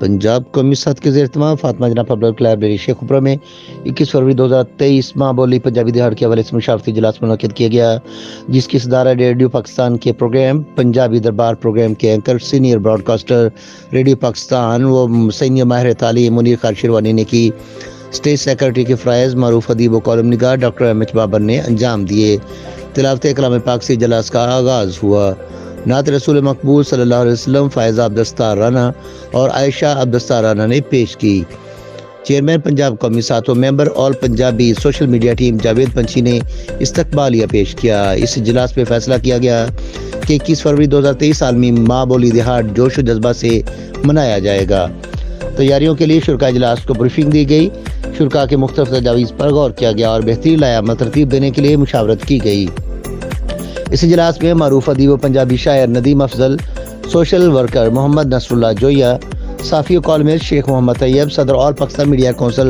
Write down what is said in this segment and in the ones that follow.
पंजाब कौमी साथ के एहतमाम फातिमा जना पब्लिक लाइब्रेरी शेखपुरा में 21 फरवरी 2023 माँ बोली पंजाबी दिहाड़ के हवाले से मशावर्ती इजलास मुनक़िद किया गया, जिसकी सदारत रेडियो पाकिस्तान के प्रोग्राम पंजाबी दरबार प्रोग्राम के anchor senior broadcaster radio Pakistan व सीनियर माहिर तालीम मुनीर खान शिरवानी ने की। स्टेट सेक्रेटरी के फ़राइज़ मारूफ अदीब व कॉलम निगार डॉक्टर एम.एच. बाबर ने अंजाम दिए। तिलावत कलाम पाक से इजलास का आगाज़ हुआ। नात रसूल मकबूल सल्लल्लाहु अलैहि वसल्लम फ़ायज़ा अब्दस्तार राना और आयशा अब्दस्तार राना ने पेश की। चेयरमैन पंजाब कौमी साथ व member all Punjabi social media team Javed पंछी ने इस्तकबालिया पेश किया। इस इजलास में फैसला किया गया कि 21 फरवरी 2023 आलमी माँ बोली दिहाड़ जोश व जज्बा से मनाया जाएगा। तैयारियों के लिए शुरा इजलास को ब्रीफिंग दी गई। शुरा के मुख्तलिफ तजावीज़ पर गौर किया गया और बेहतरीन लायामत तरतीब देने के लिए मुशावरत की गई। इस इजलास में मारूफ अदीब पंजाबी शायर नदीम अफजल, सोशल वर्कर मोहम्मद नसरुल्लाह जोया, साफ़ी कॉलमिस्ट शेख मोहम्मद तैयब, सदर all Pakistan media council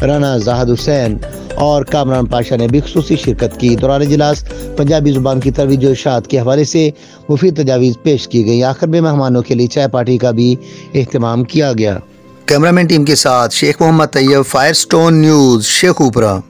Rana Zahid Hussain और कामरान पाशा ने भी खुसूसी शिरकत की। दौरान इजलास पंजाबी ज़ुबान की तरवीज व इशाअत के हवाले से मुफीद तजावीज़ पेश की गई। आखिर में मेहमानों के लिए चाय पार्टी का भी एहतमाम किया गया। कैमरामैन टीम के साथ शेख मोहम्मद तैयब, फायरस्टोन न्यूज़ शेखपुरा।